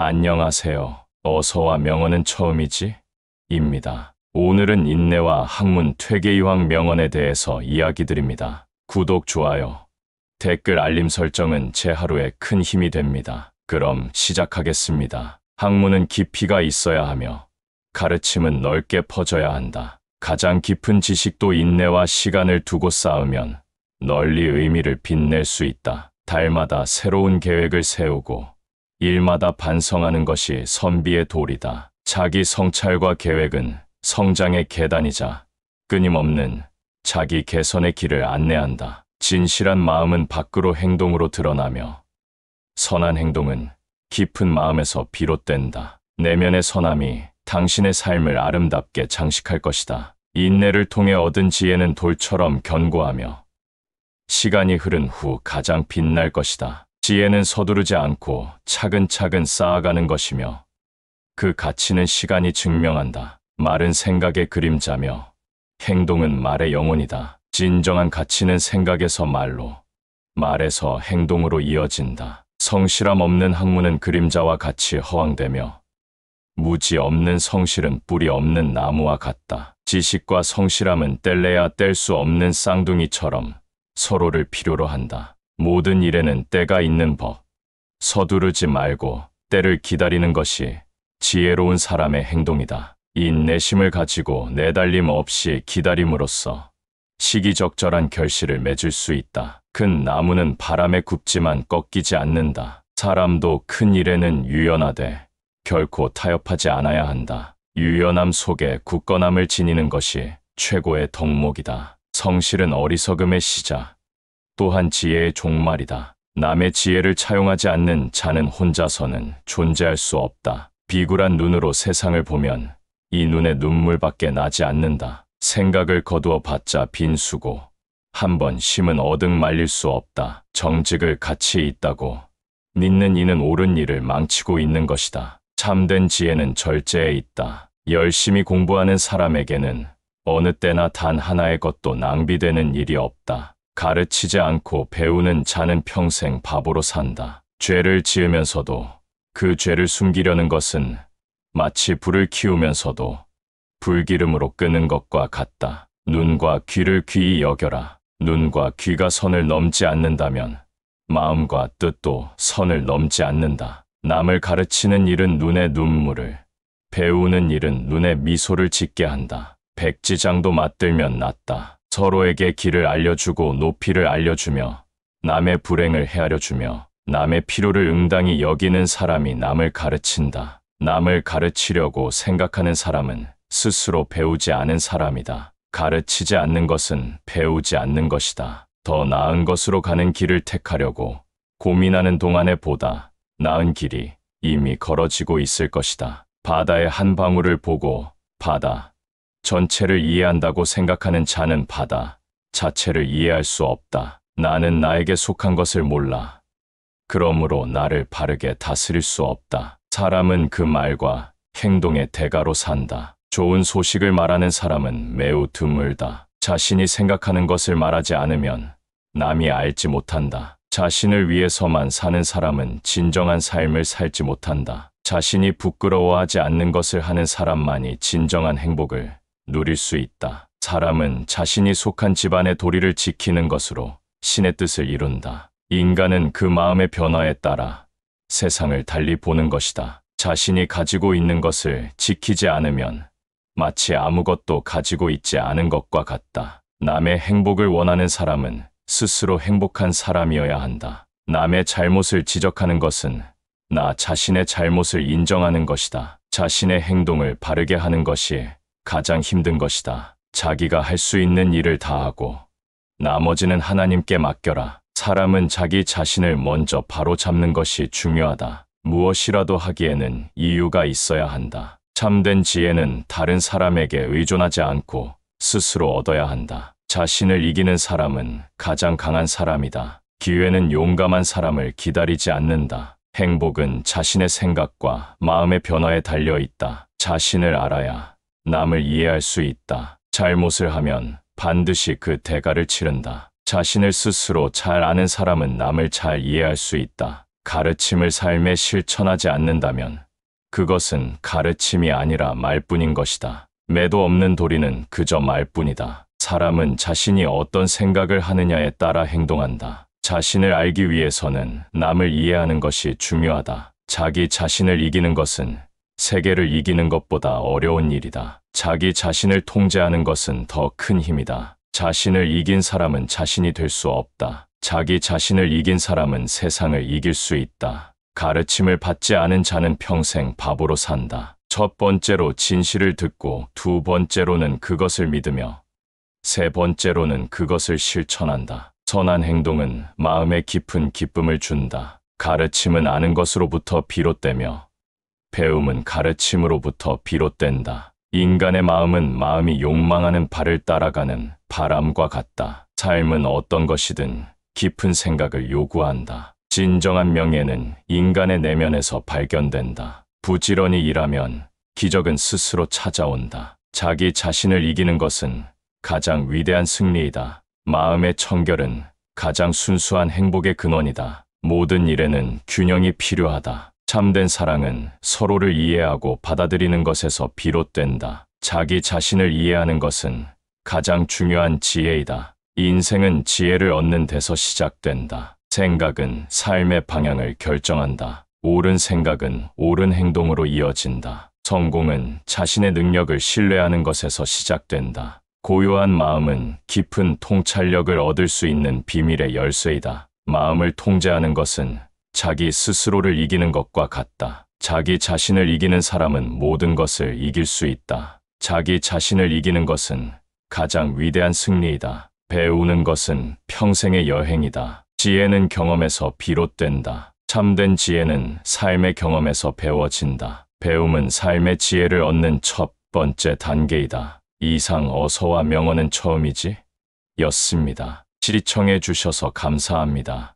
안녕하세요. 어서와 명언은 처음이지? 입니다. 오늘은 인내와 학문 퇴계이황 명언에 대해서 이야기 드립니다. 구독, 좋아요, 댓글, 알림 설정은 제 하루에 큰 힘이 됩니다. 그럼 시작하겠습니다. 학문은 깊이가 있어야 하며 가르침은 넓게 퍼져야 한다. 가장 깊은 지식도 인내와 시간을 두고 쌓으면 널리 의미를 빛낼 수 있다. 달마다 새로운 계획을 세우고 일마다 반성하는 것이 선비의 도리다. 자기 성찰과 계획은 성장의 계단이자 끊임없는 자기 개선의 길을 안내한다. 진실한 마음은 밖으로 행동으로 드러나며 선한 행동은 깊은 마음에서 비롯된다. 내면의 선함이 당신의 삶을 아름답게 장식할 것이다. 인내를 통해 얻은 지혜는 돌처럼 견고하며 시간이 흐른 후 가장 빛날 것이다. 지혜는 서두르지 않고 차근차근 쌓아가는 것이며 그 가치는 시간이 증명한다. 말은 생각의 그림자며 행동은 말의 영혼이다. 진정한 가치는 생각에서 말로, 말에서 행동으로 이어진다. 성실함 없는 학문은 그림자와 같이 허황되며 무지 없는 성실은 뿌리 없는 나무와 같다. 지식과 성실함은 뗄래야 뗄 수 없는 쌍둥이처럼 서로를 필요로 한다. 모든 일에는 때가 있는 법. 서두르지 말고 때를 기다리는 것이 지혜로운 사람의 행동이다. 인내심을 가지고 내달림 없이 기다림으로써 시기적절한 결실을 맺을 수 있다. 큰 나무는 바람에 굽지만 꺾이지 않는다. 사람도 큰 일에는 유연하되 결코 타협하지 않아야 한다. 유연함 속에 굳건함을 지니는 것이 최고의 덕목이다. 성실은 어리석음의 시작, 또한 지혜의 종말이다. 남의 지혜를 차용하지 않는 자는 혼자서는 존재할 수 없다. 비굴한 눈으로 세상을 보면 이 눈에 눈물밖에 나지 않는다. 생각을 거두어 봤자 빈수고 한 번 심은 어등 말릴 수 없다. 정직을 가치 있다고 믿는 이는 옳은 일을 망치고 있는 것이다. 참된 지혜는 절제에 있다. 열심히 공부하는 사람에게는 어느 때나 단 하나의 것도 낭비되는 일이 없다. 가르치지 않고 배우는 자는 평생 바보로 산다. 죄를 지으면서도 그 죄를 숨기려는 것은 마치 불을 키우면서도 불기름으로 끄는 것과 같다. 눈과 귀를 귀히 여겨라. 눈과 귀가 선을 넘지 않는다면 마음과 뜻도 선을 넘지 않는다. 남을 가르치는 일은 눈에 눈물을, 배우는 일은 눈에 미소를 짓게 한다. 백지장도 맞들면 낫다. 서로에게 길을 알려주고 높이를 알려주며 남의 불행을 헤아려주며 남의 필요를 응당히 여기는 사람이 남을 가르친다. 남을 가르치려고 생각하는 사람은 스스로 배우지 않은 사람이다. 가르치지 않는 것은 배우지 않는 것이다. 더 나은 것으로 가는 길을 택하려고 고민하는 동안에 보다 나은 길이 이미 걸어지고 있을 것이다. 바다의 한 방울을 보고 바다 전체를 이해한다고 생각하는 자는 바다 자체를 이해할 수 없다. 나는 나에게 속한 것을 몰라. 그러므로 나를 바르게 다스릴 수 없다. 사람은 그 말과 행동의 대가로 산다. 좋은 소식을 말하는 사람은 매우 드물다. 자신이 생각하는 것을 말하지 않으면 남이 알지 못한다. 자신을 위해서만 사는 사람은 진정한 삶을 살지 못한다. 자신이 부끄러워하지 않는 것을 하는 사람만이 진정한 행복을 누릴 수 있다. 사람은 자신이 속한 집안의 도리를 지키는 것으로 신의 뜻을 이룬다. 인간은 그 마음의 변화에 따라 세상을 달리 보는 것이다. 자신이 가지고 있는 것을 지키지 않으면 마치 아무것도 가지고 있지 않은 것과 같다. 남의 행복을 원하는 사람은 스스로 행복한 사람이어야 한다. 남의 잘못을 지적하는 것은 나 자신의 잘못을 인정하는 것이다. 자신의 행동을 바르게 하는 것이 가장 힘든 것이다. 자기가 할 수 있는 일을 다 하고 나머지는 하나님께 맡겨라. 사람은 자기 자신을 먼저 바로잡는 것이 중요하다. 무엇이라도 하기에는 이유가 있어야 한다. 참된 지혜는 다른 사람에게 의존하지 않고 스스로 얻어야 한다. 자신을 이기는 사람은 가장 강한 사람이다. 기회는 용감한 사람을 기다리지 않는다. 행복은 자신의 생각과 마음의 변화에 달려 있다. 자신을 알아야 남을 이해할 수 있다. 잘못을 하면 반드시 그 대가를 치른다. 자신을 스스로 잘 아는 사람은 남을 잘 이해할 수 있다. 가르침을 삶에 실천하지 않는다면 그것은 가르침이 아니라 말뿐인 것이다. 매도 없는 도리는 그저 말뿐이다. 사람은 자신이 어떤 생각을 하느냐에 따라 행동한다. 자신을 알기 위해서는 남을 이해하는 것이 중요하다. 자기 자신을 이기는 것은 세계를 이기는 것보다 어려운 일이다. 자기 자신을 통제하는 것은 더 큰 힘이다. 자신을 이긴 사람은 자신이 될 수 없다. 자기 자신을 이긴 사람은 세상을 이길 수 있다. 가르침을 받지 않은 자는 평생 바보로 산다. 첫 번째로 진실을 듣고 두 번째로는 그것을 믿으며 세 번째로는 그것을 실천한다. 선한 행동은 마음에 깊은 기쁨을 준다. 가르침은 아는 것으로부터 비롯되며 배움은 가르침으로부터 비롯된다. 인간의 마음은 마음이 욕망하는 바를 따라가는 바람과 같다. 삶은 어떤 것이든 깊은 생각을 요구한다. 진정한 명예는 인간의 내면에서 발견된다. 부지런히 일하면 기적은 스스로 찾아온다. 자기 자신을 이기는 것은 가장 위대한 승리이다. 마음의 청결은 가장 순수한 행복의 근원이다. 모든 일에는 균형이 필요하다. 참된 사랑은 서로를 이해하고 받아들이는 것에서 비롯된다. 자기 자신을 이해하는 것은 가장 중요한 지혜이다. 인생은 지혜를 얻는 데서 시작된다. 생각은 삶의 방향을 결정한다. 옳은 생각은 옳은 행동으로 이어진다. 성공은 자신의 능력을 신뢰하는 것에서 시작된다. 고요한 마음은 깊은 통찰력을 얻을 수 있는 비밀의 열쇠이다. 마음을 통제하는 것은 자기 스스로를 이기는 것과 같다. 자기 자신을 이기는 사람은 모든 것을 이길 수 있다. 자기 자신을 이기는 것은 가장 위대한 승리이다. 배우는 것은 평생의 여행이다. 지혜는 경험에서 비롯된다. 참된 지혜는 삶의 경험에서 배워진다. 배움은 삶의 지혜를 얻는 첫 번째 단계이다. 이상 어서와 명언은 처음이지? 였습니다. 시청해 주셔서 감사합니다.